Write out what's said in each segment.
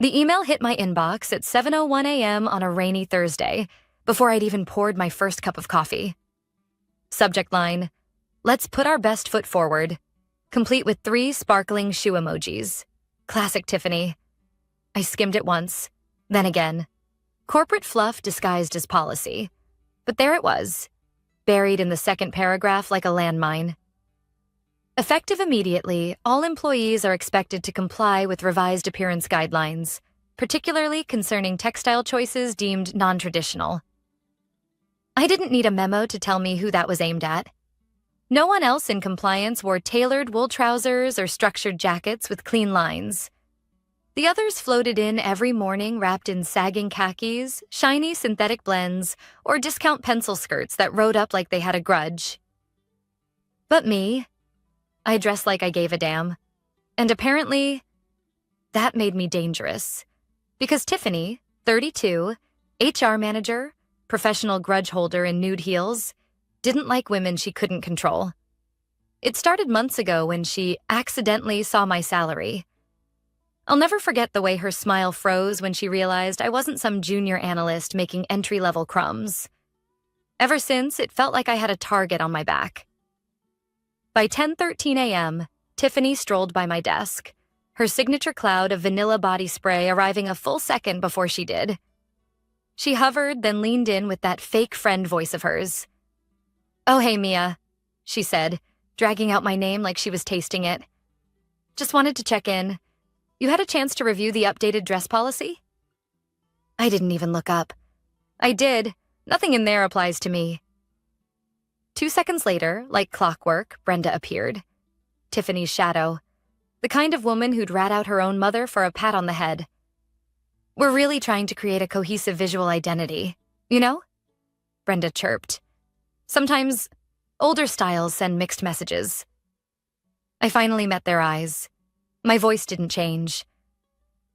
The email hit my inbox at 7:01 a.m. on a rainy Thursday, before I'd even poured my first cup of coffee. Subject line, "Let's put our best foot forward," complete with 3 sparkling shoe emojis. Classic Tiffany. I skimmed it once, then again. Corporate fluff disguised as policy. But there it was, buried in the second paragraph like a landmine. Effective immediately, all employees are expected to comply with revised appearance guidelines, particularly concerning textile choices deemed non-traditional. I didn't need a memo to tell me who that was aimed at. No one else in compliance wore tailored wool trousers or structured jackets with clean lines. The others floated in every morning wrapped in sagging khakis, shiny synthetic blends, or discount pencil skirts that rode up like they had a grudge. But me, I dressed like I gave a damn. And apparently, that made me dangerous. Because Tiffany, 32, HR manager, professional grudge holder in nude heels, didn't like women she couldn't control. It started months ago when she accidentally saw my salary. I'll never forget the way her smile froze when she realized I wasn't some junior analyst making entry-level crumbs. Ever since, it felt like I had a target on my back. By 10:13 a.m., Tiffany strolled by my desk, her signature cloud of vanilla body spray arriving a full second before she did. She hovered, then leaned in with that fake friend voice of hers. "Oh, hey, Mia," she said, dragging out my name like she was tasting it. "Just wanted to check in. You had a chance to review the updated dress policy?" I didn't even look up. I did. Nothing in there applies to me. 2 seconds later, like clockwork, Brenda appeared. Tiffany's shadow. The kind of woman who'd rat out her own mother for a pat on the head. "We're really trying to create a cohesive visual identity, you know?" Brenda chirped. "Sometimes, older styles send mixed messages." I finally met their eyes. My voice didn't change.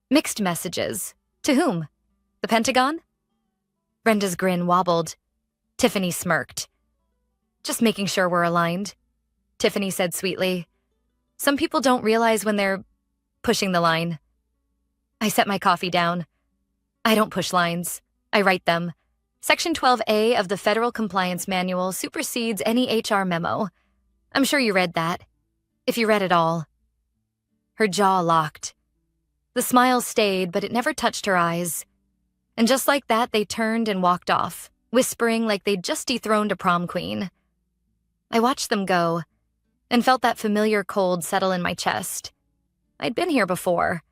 "Mixed messages? To whom? The Pentagon?" Brenda's grin wobbled. Tiffany smirked. "Just making sure we're aligned," Tiffany said sweetly. "Some people don't realize when they're pushing the line." I set my coffee down. I don't push lines. I write them. Section 12A of the Federal Compliance Manual supersedes any HR memo. I'm sure you read that. If you read it all. Her jaw locked. The smile stayed, but it never touched her eyes. And just like that, they turned and walked off, whispering like they'd just dethroned a prom queen. I watched them go, and felt that familiar cold settle in my chest. I'd been here before.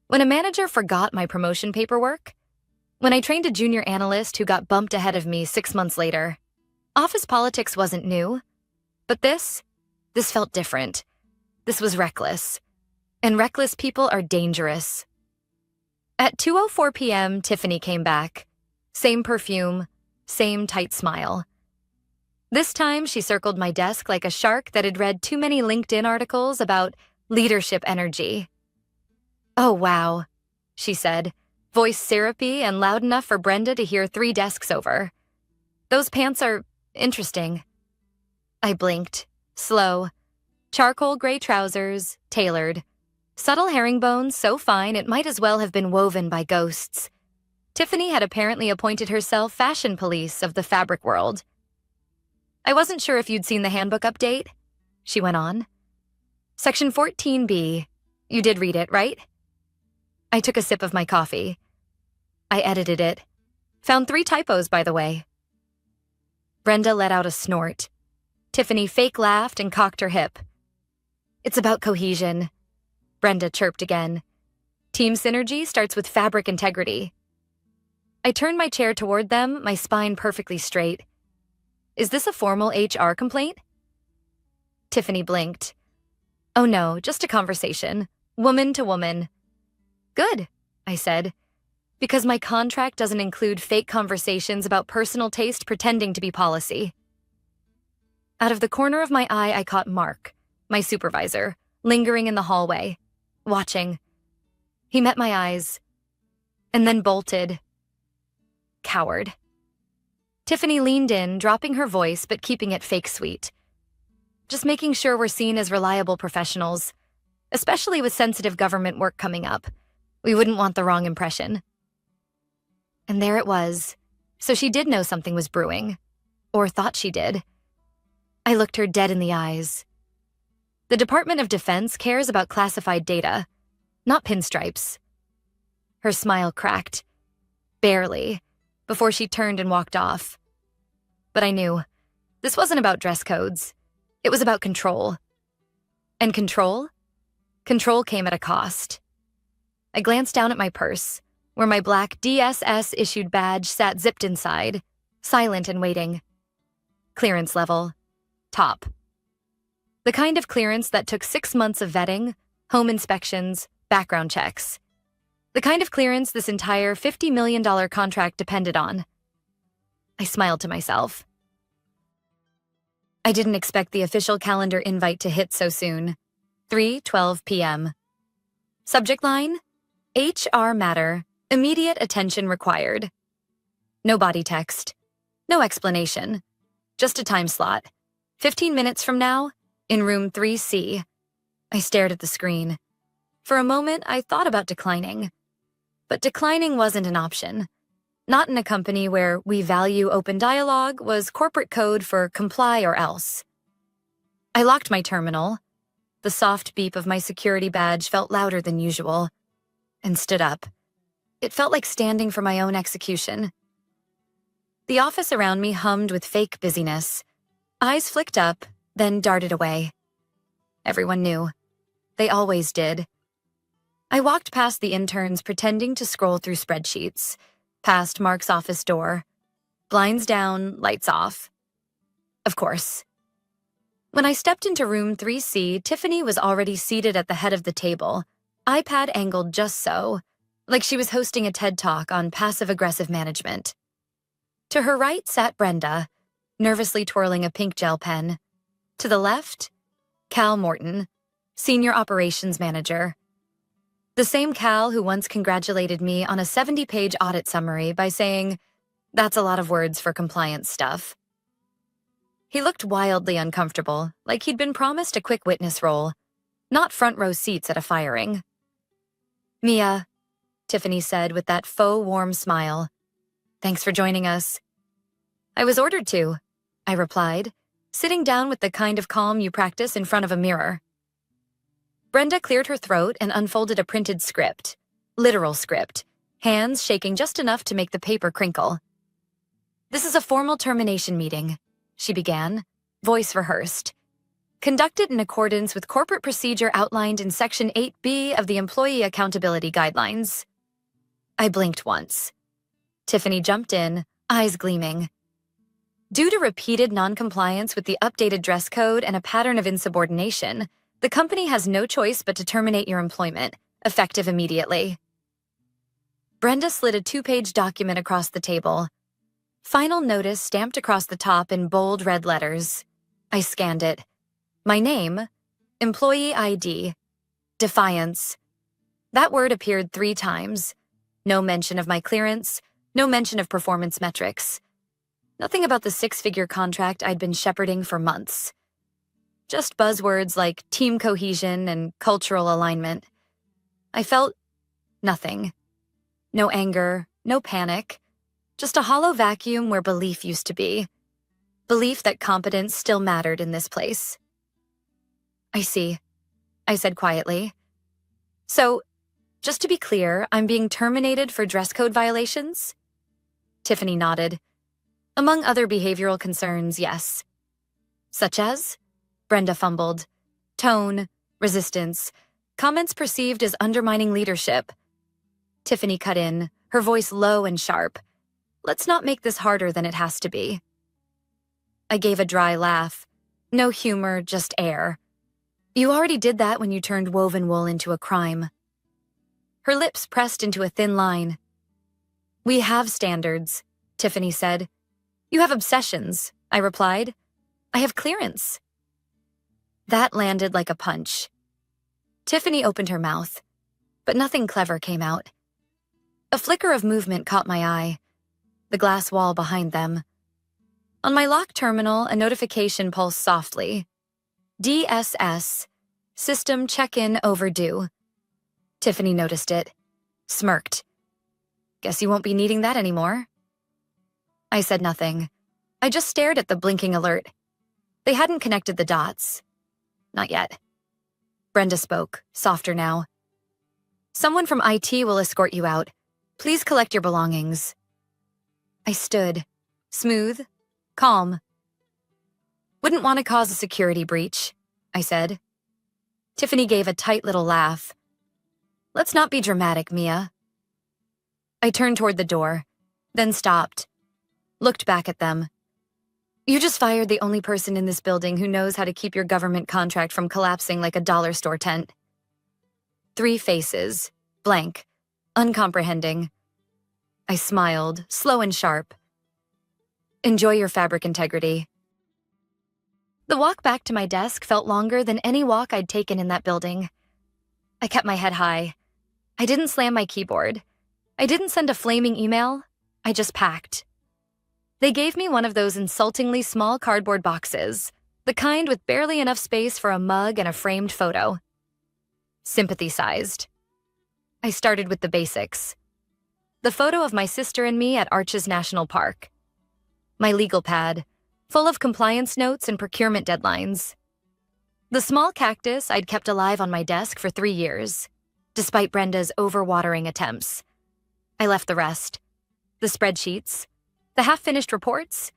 When a manager forgot my promotion paperwork. When I trained a junior analyst who got bumped ahead of me 6 months later. Office politics wasn't new. But this felt different. This was reckless. And reckless people are dangerous. At 2:04 p.m., Tiffany came back. Same perfume, same tight smile. This time, she circled my desk like a shark that had read too many LinkedIn articles about leadership energy. "Oh, wow," she said, voice syrupy and loud enough for Brenda to hear 3 desks over. "Those pants are interesting." I blinked, slow. Charcoal gray trousers, tailored. Subtle herringbones so fine it might as well have been woven by ghosts. Tiffany had apparently appointed herself fashion police of the fabric world. "I wasn't sure if you'd seen the handbook update," she went on. "Section 14B. You did read it, right?" I took a sip of my coffee. I edited it. Found 3 typos, by the way. Brenda let out a snort. Tiffany fake laughed and cocked her hip. "It's about cohesion," Brenda chirped again. "Team synergy starts with fabric integrity." I turned my chair toward them, my spine perfectly straight. "Is this a formal HR complaint?" Tiffany blinked. "Oh no, just a conversation. Woman to woman." "Good," I said, "because my contract doesn't include fake conversations about personal taste pretending to be policy." Out of the corner of my eye, I caught Mark, my supervisor, lingering in the hallway, watching. He met my eyes, and then bolted. Coward. Tiffany leaned in, dropping her voice but keeping it fake sweet. "Just making sure we're seen as reliable professionals, especially with sensitive government work coming up. We wouldn't want the wrong impression. And there it was. So she did know something was brewing. Or thought she did. I looked her dead in the eyes. The Department of Defense cares about classified data, not pinstripes. Her smile cracked. Barely. Before she turned and walked off. But I knew. This wasn't about dress codes. It was about control. And control? Control came at a cost. I glanced down at my purse, where my black DSS-issued badge sat zipped inside, silent and waiting. Clearance level. Top. The kind of clearance that took 6 months of vetting, home inspections, background checks. The kind of clearance this entire $50 million contract depended on. I smiled to myself. I didn't expect the official calendar invite to hit so soon. 3:12 p.m. Subject line: HR matter. Immediate attention required. No body text. No explanation. Just a time slot. 15 minutes from now, in room 3C. I stared at the screen. For a moment, I thought about declining. But declining wasn't an option. Not in a company where we value open dialogue was corporate code for comply or else. I locked my terminal. The soft beep of my security badge felt louder than usual. And stood up. It felt like standing for my own execution. The office around me hummed with fake busyness. Eyes flicked up, then darted away. Everyone knew. They always did. I walked past the interns pretending to scroll through spreadsheets, past Mark's office door. Blinds down, lights off. Of course. When I stepped into room 3C, Tiffany was already seated at the head of the table, iPad angled just so, like she was hosting a TED Talk on passive-aggressive management. To her right sat Brenda, nervously twirling a pink gel pen. To the left, Cal Morton, Senior Operations Manager. The same Cal who once congratulated me on a 70-page audit summary by saying, "That's a lot of words for compliance stuff." He looked wildly uncomfortable, like he'd been promised a quick witness role, not front-row seats at a firing. "Mia," Tiffany said with that faux warm smile. "Thanks for joining us." "I was ordered to," I replied, sitting down with the kind of calm you practice in front of a mirror. Brenda cleared her throat and unfolded a printed script, literal script, hands shaking just enough to make the paper crinkle. "This is a formal termination meeting," she began, voice rehearsed. "Conducted in accordance with corporate procedure outlined in Section 8B of the Employee Accountability Guidelines." I blinked once. Tiffany jumped in, eyes gleaming. "Due to repeated noncompliance with the updated dress code and a pattern of insubordination, the company has no choice but to terminate your employment, effective immediately." Brenda slid a 2-page document across the table. Final notice stamped across the top in bold red letters. I scanned it. My name, employee ID, defiance. That word appeared 3 times. No mention of my clearance, no mention of performance metrics. Nothing about the 6-figure contract I'd been shepherding for months. Just buzzwords like team cohesion and cultural alignment. I felt nothing. No anger, no panic. Just a hollow vacuum where belief used to be. Belief that competence still mattered in this place. "I see," I said quietly. "So, just to be clear, I'm being terminated for dress code violations?" Tiffany nodded. "Among other behavioral concerns, yes." "Such as?" Brenda fumbled. "Tone, resistance, comments perceived as undermining leadership." Tiffany cut in, her voice low and sharp. "Let's not make this harder than it has to be." I gave a dry laugh. No humor, just air. "You already did that when you turned woven wool into a crime." Her lips pressed into a thin line. "We have standards," Tiffany said. "You have obsessions," I replied. "I have clearance." That landed like a punch. Tiffany opened her mouth, but nothing clever came out. A flicker of movement caught my eye, the glass wall behind them. On my locked terminal, a notification pulsed softly. DSS, System Check-in Overdue. Tiffany noticed it. smirked. Guess you won't be needing that anymore. I said nothing. I just stared at the blinking alert. They hadn't connected the dots. Not yet. Brenda spoke, softer now. Someone from IT will escort you out. Please collect your belongings. I stood, smooth, calm. Wouldn't want to cause a security breach, I said. Tiffany gave a tight little laugh. Let's not be dramatic, Mia. I turned toward the door, then stopped, looked back at them. You just fired the only person in this building who knows how to keep your government contract from collapsing like a dollar store tent. 3 faces, blank, uncomprehending. I smiled, slow and sharp. Enjoy your fabric integrity. The walk back to my desk felt longer than any walk I'd taken in that building. I kept my head high. I didn't slam my keyboard. I didn't send a flaming email. I just packed. They gave me one of those insultingly small cardboard boxes, the kind with barely enough space for a mug and a framed photo. Sympathy-sized. I started with the basics. The photo of my sister and me at Arches National Park. My legal pad, full of compliance notes and procurement deadlines. The small cactus I'd kept alive on my desk for 3 years, despite Brenda's overwatering attempts. I left the rest. The spreadsheets, the half-finished reports,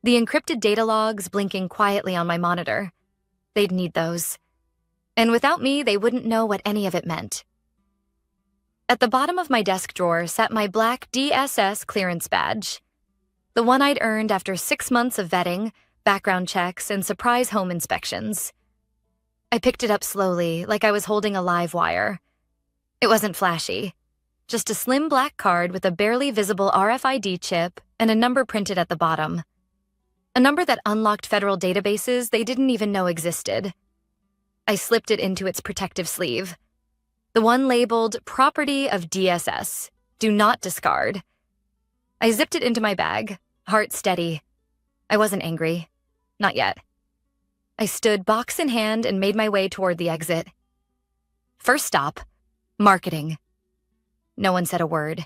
the encrypted data logs blinking quietly on my monitor. They'd need those. And without me, they wouldn't know what any of it meant. At the bottom of my desk drawer sat my black DSS clearance badge, the one I'd earned after 6 months of vetting, background checks, and surprise home inspections. I picked it up slowly, like I was holding a live wire. It wasn't flashy, just a slim black card with a barely visible RFID chip and a number printed at the bottom. A number that unlocked federal databases they didn't even know existed. I slipped it into its protective sleeve. The one labeled Property of DSS, Do Not Discard. I zipped it into my bag, heart steady. I wasn't angry. Not yet. I stood box in hand and made my way toward the exit. First stop, marketing. No one said a word.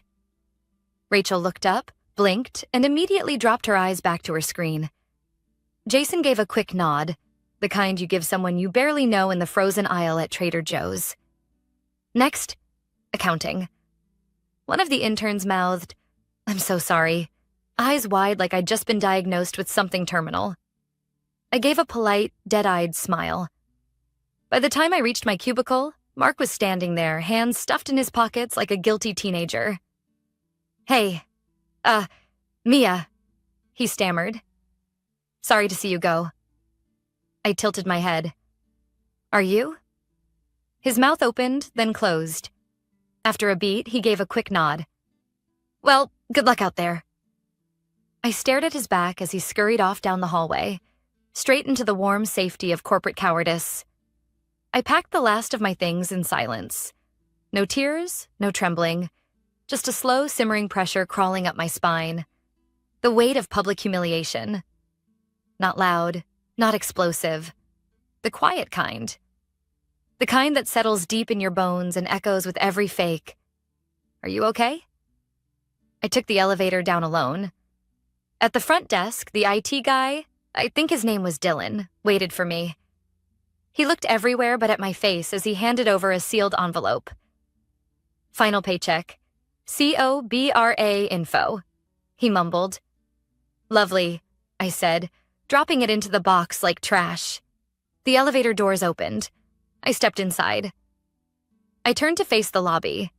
Rachel looked up, blinked, and immediately dropped her eyes back to her screen. Jason gave a quick nod, the kind you give someone you barely know in the frozen aisle at Trader Joe's. Next, accounting. One of the interns mouthed, "I'm so sorry," eyes wide like I'd just been diagnosed with something terminal. I gave a polite, dead-eyed smile. By the time I reached my cubicle, Mark was standing there, hands stuffed in his pockets like a guilty teenager. "Hey, Mia," he stammered. "Sorry to see you go." I tilted my head. "Are you?" His mouth opened, then closed. After a beat, he gave a quick nod. "Well, good luck out there." I stared at his back as he scurried off down the hallway, straight into the warm safety of corporate cowardice. I packed the last of my things in silence. No tears, no trembling, just a slow, simmering pressure crawling up my spine. The weight of public humiliation. Not loud, not explosive. The quiet kind. The kind that settles deep in your bones and echoes with every fake. "Are you okay?" I took the elevator down alone. At the front desk, the IT guy, I think his name was Dylan, waited for me. He looked everywhere but at my face as he handed over a sealed envelope. "Final paycheck. COBRA info," he mumbled. "Lovely," I said, dropping it into the box like trash. The elevator doors opened. I stepped inside. I turned to face the lobby.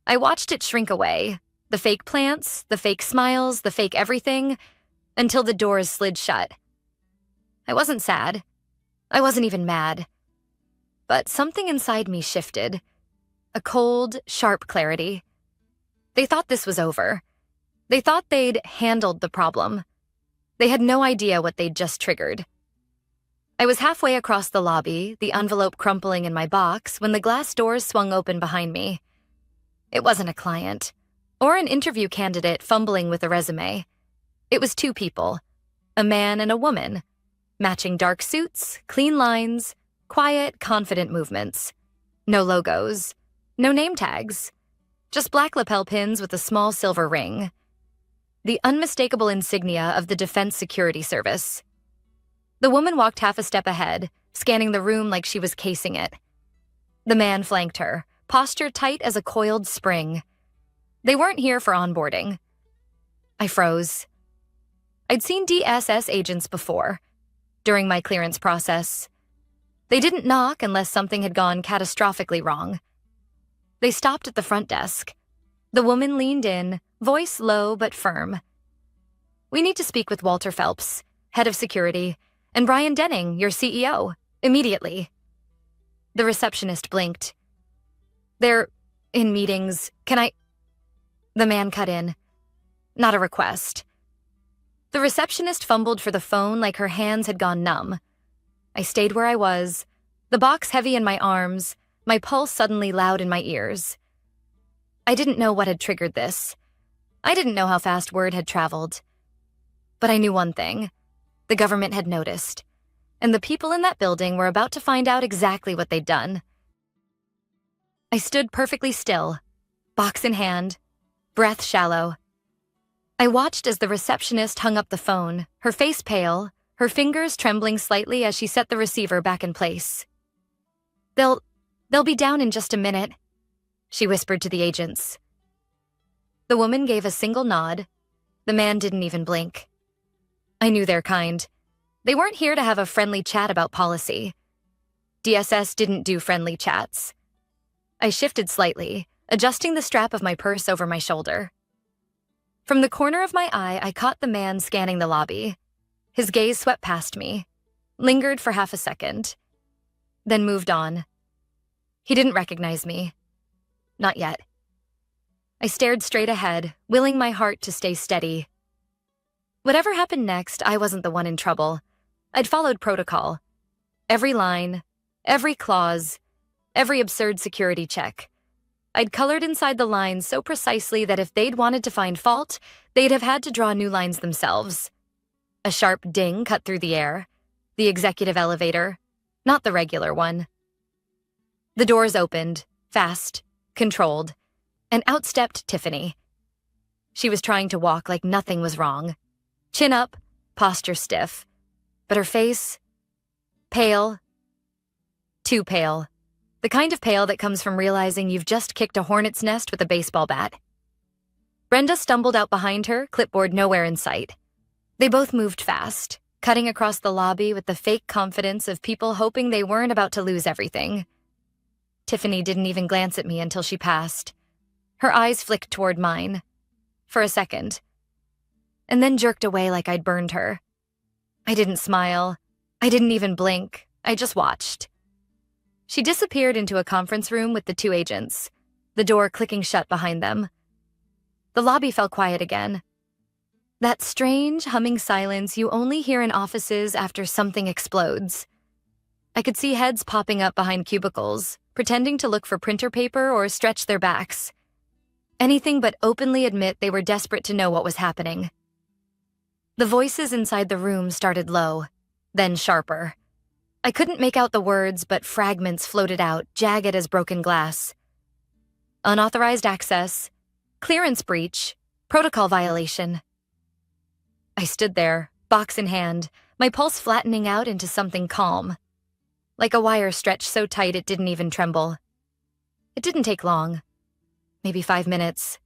I watched it shrink away, the fake plants, the fake smiles, the fake everything, until the doors slid shut. I wasn't sad. I wasn't even mad. But something inside me shifted. A cold, sharp clarity. They thought this was over. They thought they'd handled the problem. They had no idea what they'd just triggered. I was halfway across the lobby, the envelope crumpling in my box, when the glass doors swung open behind me. It wasn't a client, or an interview candidate fumbling with a resume. It was 2 people, a man and a woman, matching dark suits, clean lines, quiet, confident movements. No logos, no name tags, Just black lapel pins with a small silver ring. The unmistakable insignia of the Defense Security Service. The woman walked half a step ahead, scanning the room like she was casing it. The man flanked her, posture tight as a coiled spring. They weren't here for onboarding. I froze. I'd seen DSS agents before, during my clearance process. They didn't knock unless something had gone catastrophically wrong. They stopped at the front desk. The woman leaned in, voice low but firm. "We need to speak with Walter Phelps, head of security, and Brian Denning, your CEO, immediately." The receptionist blinked. "They're in meetings. Can I—" The man cut in. "Not a request." The receptionist fumbled for the phone like her hands had gone numb. I stayed where I was, the box heavy in my arms, my pulse suddenly loud in my ears. I didn't know what had triggered this. I didn't know how fast word had traveled. But I knew one thing. The government had noticed, and the people in that building were about to find out exactly what they'd done. I stood perfectly still, box in hand, breath shallow. I watched as the receptionist hung up the phone, her face pale, her fingers trembling slightly as she set the receiver back in place. They'll be down in just a minute," she whispered to the agents. The woman gave a single nod. The man didn't even blink. I knew their kind. They weren't here to have a friendly chat about policy. DSS didn't do friendly chats. I shifted slightly, adjusting the strap of my purse over my shoulder. From the corner of my eye, I caught the man scanning the lobby. His gaze swept past me, lingered for half a second, then moved on. He didn't recognize me. Not yet. I stared straight ahead, willing my heart to stay steady. Whatever happened next, I wasn't the one in trouble. I'd followed protocol. Every line, every clause, every absurd security check. I'd colored inside the lines so precisely that if they'd wanted to find fault, they'd have had to draw new lines themselves. A sharp ding cut through the air. The executive elevator, not the regular one. The doors opened, fast, controlled, and out stepped Tiffany. She was trying to walk like nothing was wrong. Chin up, posture stiff. But her face, pale. Too pale. The kind of pale that comes from realizing you've just kicked a hornet's nest with a baseball bat. Brenda stumbled out behind her, clipboard nowhere in sight. They both moved fast, cutting across the lobby with the fake confidence of people hoping they weren't about to lose everything. Tiffany didn't even glance at me until she passed. Her eyes flicked toward mine. For a second. And then jerked away like I'd burned her. I didn't smile. I didn't even blink. I just watched. She disappeared into a conference room with the two agents, the door clicking shut behind them. The lobby fell quiet again. That strange, humming silence you only hear in offices after something explodes. I could see heads popping up behind cubicles, pretending to look for printer paper or stretch their backs. Anything but openly admit they were desperate to know what was happening. The voices inside the room started low, then sharper. I couldn't make out the words, but fragments floated out, jagged as broken glass. Unauthorized access, clearance breach, protocol violation. I stood there, box in hand, my pulse flattening out into something calm. Like a wire stretched so tight it didn't even tremble. It didn't take long. Maybe 5 minutes.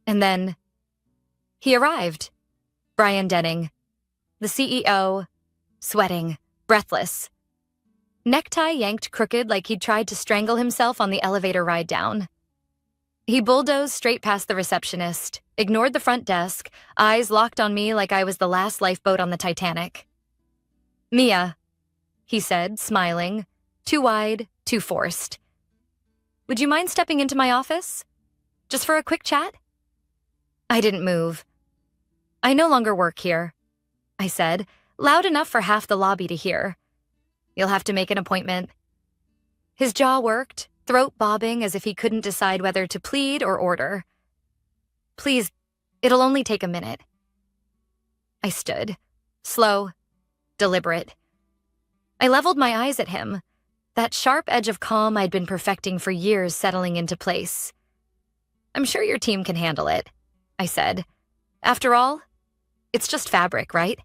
And then he arrived. Brian Denning, the CEO, sweating, breathless. Necktie yanked crooked like he'd tried to strangle himself on the elevator ride down. He bulldozed straight past the receptionist, ignored the front desk, eyes locked on me like I was the last lifeboat on the Titanic. "Mia," he said, smiling, too wide, too forced. "Would you mind stepping into my office? Just for a quick chat?" I didn't move. "I no longer work here," I said, loud enough for half the lobby to hear. "You'll have to make an appointment." His jaw worked, throat bobbing as if he couldn't decide whether to plead or order. "Please, it'll only take a minute." I stood, slow, deliberate. I leveled my eyes at him, that sharp edge of calm I'd been perfecting for years settling into place. I'm sure your team can handle it, I said. After all, it's just fabric, right?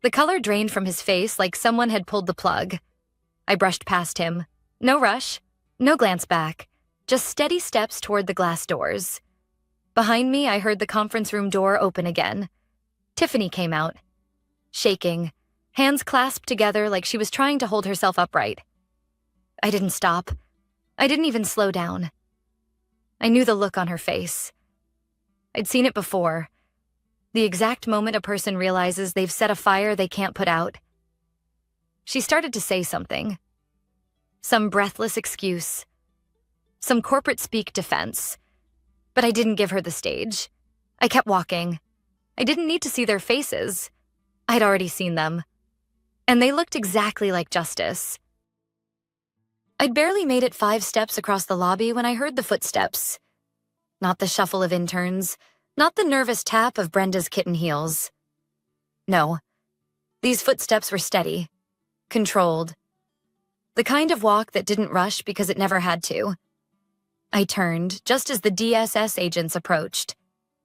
The color drained from his face like someone had pulled the plug. I brushed past him. No rush, no glance back, just steady steps toward the glass doors. Behind me, I heard the conference room door open again. Tiffany came out, shaking, hands clasped together like she was trying to hold herself upright. I didn't stop. I didn't even slow down. I knew the look on her face. I'd seen it before. The exact moment a person realizes they've set a fire they can't put out. She started to say something. Some breathless excuse. Some corporate speak defense. But I didn't give her the stage. I kept walking. I didn't need to see their faces. I'd already seen them. And they looked exactly like Justice. I'd barely made it 5 steps across the lobby when I heard the footsteps. Not the shuffle of interns, not the nervous tap of Brenda's kitten heels. No, these footsteps were steady, controlled. The kind of walk that didn't rush because it never had to. I turned just as the DSS agents approached.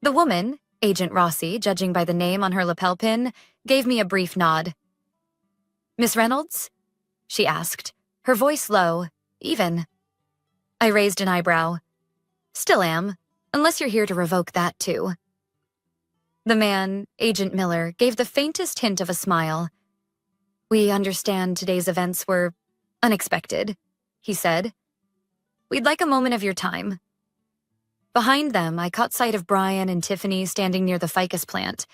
The woman, Agent Rossi, judging by the name on her lapel pin, gave me a brief nod. "Miss Reynolds?" she asked, her voice low, even. I raised an eyebrow. "Still am, unless you're here to revoke that too." The man, Agent Miller, gave the faintest hint of a smile. "We understand today's events were unexpected," he said. "We'd like a moment of your time." Behind them, I caught sight of Brian and Tiffany standing near the ficus plant,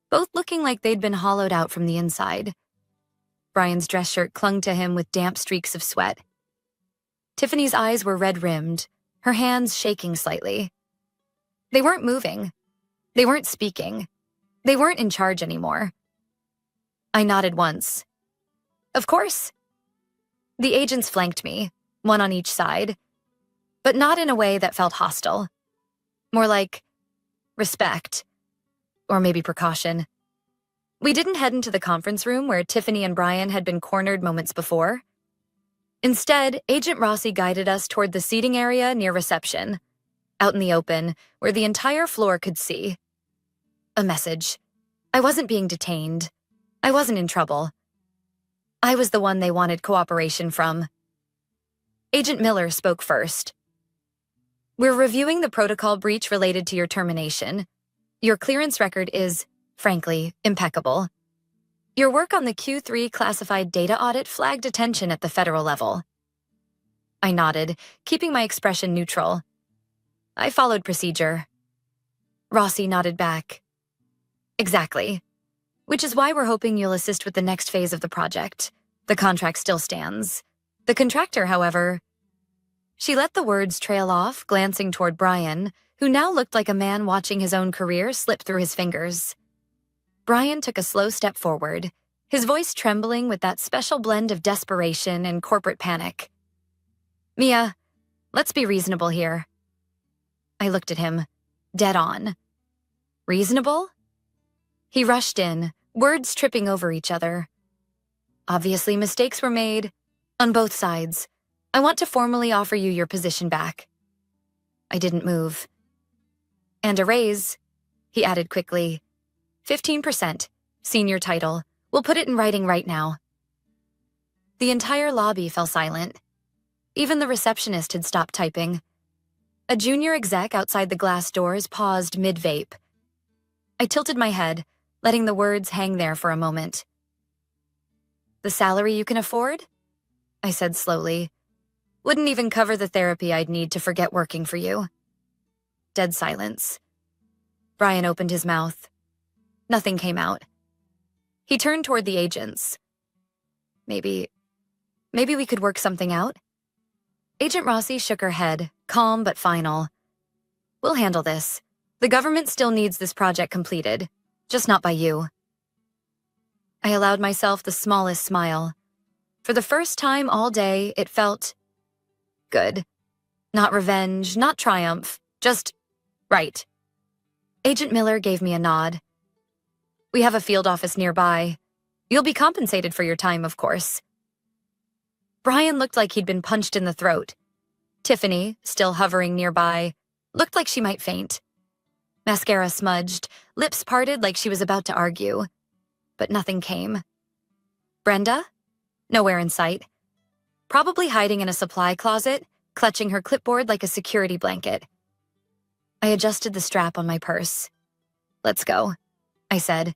both looking like they'd been hollowed out from the inside. Brian's dress shirt clung to him with damp streaks of sweat. Tiffany's eyes were red-rimmed, her hands shaking slightly. They weren't moving. They weren't speaking. They weren't in charge anymore. I nodded once. "Of course." The agents flanked me, one on each side, but not in a way that felt hostile. More like respect, or maybe precaution. We didn't head into the conference room where Tiffany and Brian had been cornered moments before. Instead, Agent Rossi guided us toward the seating area near reception, out in the open, where the entire floor could see. A message. I wasn't being detained. I wasn't in trouble. I was the one they wanted cooperation from. Agent Miller spoke first. "We're reviewing the protocol breach related to your termination. Your clearance record is, frankly, impeccable. Your work on the Q3 classified data audit flagged attention at the federal level." I nodded, keeping my expression neutral. "I followed procedure." Rossi nodded back. "Exactly. Which is why we're hoping you'll assist with the next phase of the project. The contract still stands. The contractor, however..." She let the words trail off, glancing toward Brian, who now looked like a man watching his own career slip through his fingers. Brian took a slow step forward, his voice trembling with that special blend of desperation and corporate panic. "Mia, let's be reasonable here." I looked at him, dead on. "Reasonable?" He rushed in, words tripping over each other. "Obviously, mistakes were made. On both sides. I want to formally offer you your position back." I didn't move. "And a raise," he added quickly. 15%, senior title. We'll put it in writing right now." The entire lobby fell silent. Even the receptionist had stopped typing. A junior exec outside the glass doors paused mid-vape. I tilted my head, letting the words hang there for a moment. "The salary you can afford?" I said slowly. "Wouldn't even cover the therapy I'd need to forget working for you." Dead silence. Brian opened his mouth. Nothing came out. He turned toward the agents. Maybe we could work something out?" Agent Rossi shook her head, calm but final. "We'll handle this. The government still needs this project completed, just not by you." I allowed myself the smallest smile. For the first time all day, it felt good. Not revenge, not triumph, just right. Agent Miller gave me a nod. "We have a field office nearby. You'll be compensated for your time, of course." Brian looked like he'd been punched in the throat. Tiffany, still hovering nearby, Looked like she might faint. Mascara smudged, lips parted like she was about to argue. But nothing came. Brenda? Nowhere in sight. Probably hiding in a supply closet, clutching her clipboard like a security blanket. I adjusted the strap on my purse. "Let's go," I said.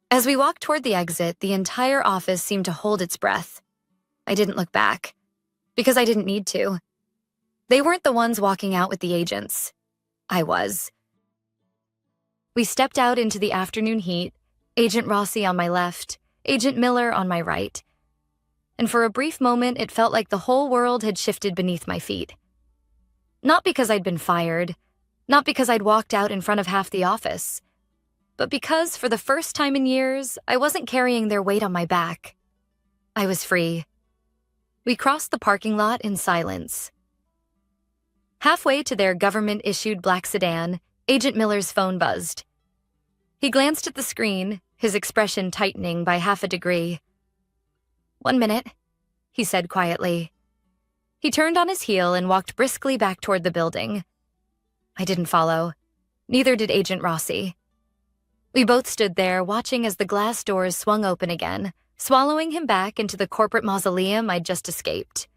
As we walked toward the exit, the entire office seemed to hold its breath. I didn't look back, because I didn't need to. They weren't the ones walking out with the agents. I was. We stepped out into the afternoon heat, Agent Rossi on my left, Agent Miller on my right. And for a brief moment, it felt like the whole world had shifted beneath my feet. Not because I'd been fired, not because I'd walked out in front of half the office, but because, for the first time in years, I wasn't carrying their weight on my back. I was free. We crossed the parking lot in silence. Halfway to their government-issued black sedan, Agent Miller's phone buzzed. He glanced at the screen, his expression tightening by half a degree. "1 minute," he said quietly. He turned on his heel and walked briskly back toward the building. I didn't follow. Neither did Agent Rossi. We both stood there, watching as the glass doors swung open again, swallowing him back into the corporate mausoleum I'd just escaped.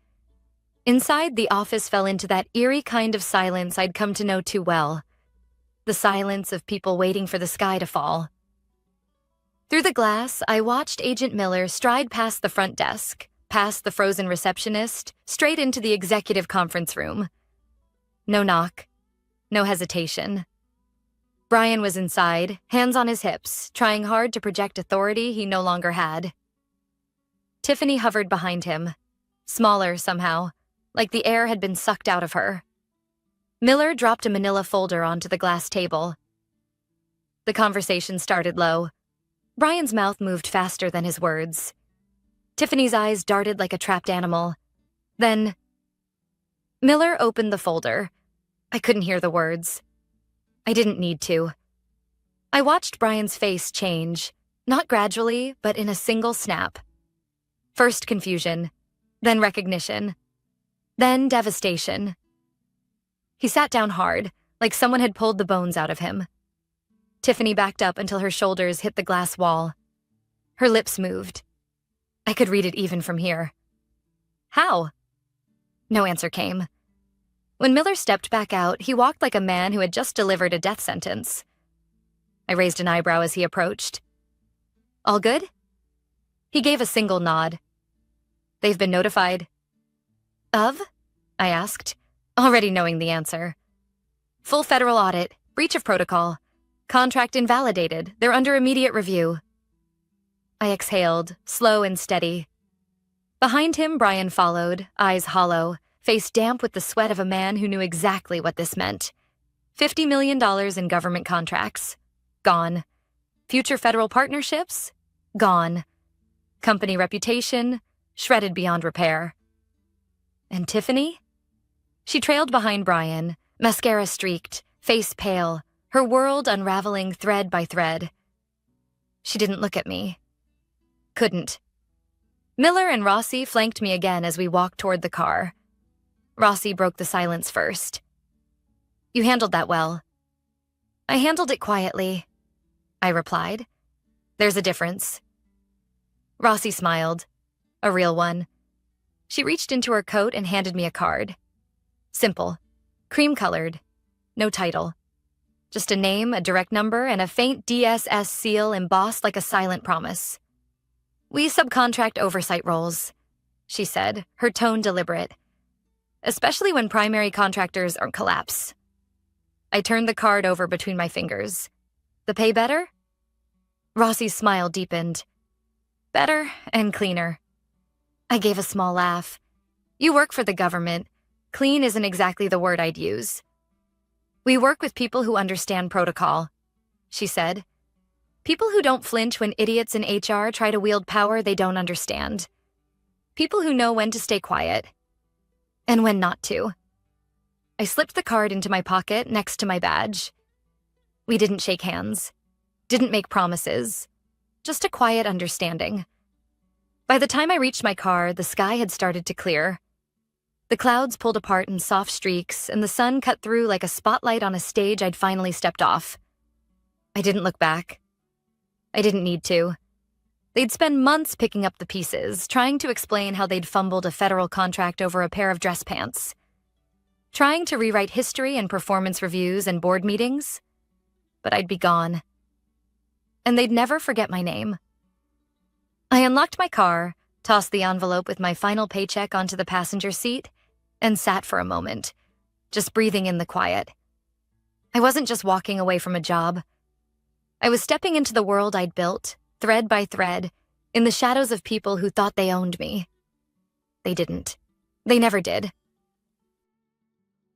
Inside, the office fell into that eerie kind of silence I'd come to know too well. The silence of people waiting for the sky to fall. Through the glass, I watched Agent Miller stride past the front desk, past the frozen receptionist, straight into the executive conference room. No knock. No hesitation. Brian was inside, hands on his hips, trying hard to project authority he no longer had. Tiffany hovered behind him, smaller somehow, like the air had been sucked out of her. Miller dropped a manila folder onto the glass table. The conversation started low. Brian's mouth moved faster than his words. Tiffany's eyes darted like a trapped animal. Then, Miller opened the folder. I couldn't hear the words. I didn't need to. I watched Brian's face change, not gradually, but in a single snap. First confusion, then recognition, then devastation. He sat down hard, like someone had pulled the bones out of him. Tiffany backed up until her shoulders hit the glass wall. Her lips moved. I could read it even from here. "How?" No answer came. When Miller stepped back out, he walked like a man who had just delivered a death sentence. I raised an eyebrow as he approached. "All good?" He gave a single nod. "They've been notified." "Of?" I asked, already knowing the answer. "Full federal audit, breach of protocol. Contract invalidated. They're under immediate review." I exhaled, slow and steady. Behind him, Brian followed, eyes hollow, face damp with the sweat of a man who knew exactly what this meant. $50 million in government contracts. Gone. Future federal partnerships? Gone. Company reputation? Shredded beyond repair. And Tiffany? She trailed behind Brian, mascara streaked, face pale, her world unraveling thread by thread. She didn't look at me. Couldn't. Miller and Rossi flanked me again as we walked toward the car. Rossi broke the silence first. "You handled that well." "I handled it quietly," I replied. "There's a difference." Rossi smiled. A real one. She reached into her coat and handed me a card. Simple. Cream-colored. No title. Just a name, a direct number, and a faint DSS seal embossed like a silent promise. "We subcontract oversight roles," she said, her tone deliberate. "Especially when primary contractors are collapse." I turned the card over between my fingers. "The pay better?" Rossi's smile deepened. "Better and cleaner." I gave a small laugh. "You work for the government. Clean isn't exactly the word I'd use." "We work with people who understand protocol," she said. "People who don't flinch when idiots in HR try to wield power they don't understand. People who know when to stay quiet. And when not to." I slipped the card into my pocket next to my badge. We didn't shake hands. Didn't make promises. Just a quiet understanding. By the time I reached my car, the sky had started to clear. The clouds pulled apart in soft streaks, and the sun cut through like a spotlight on a stage I'd finally stepped off. I didn't look back. I didn't need to. They'd spend months picking up the pieces, trying to explain how they'd fumbled a federal contract over a pair of dress pants. Trying to rewrite history and performance reviews and board meetings. But I'd be gone. And they'd never forget my name. I unlocked my car, tossed the envelope with my final paycheck onto the passenger seat, and sat for a moment, just breathing in the quiet. I wasn't just walking away from a job. I was stepping into the world I'd built, thread by thread, in the shadows of people who thought they owned me. They didn't. They never did.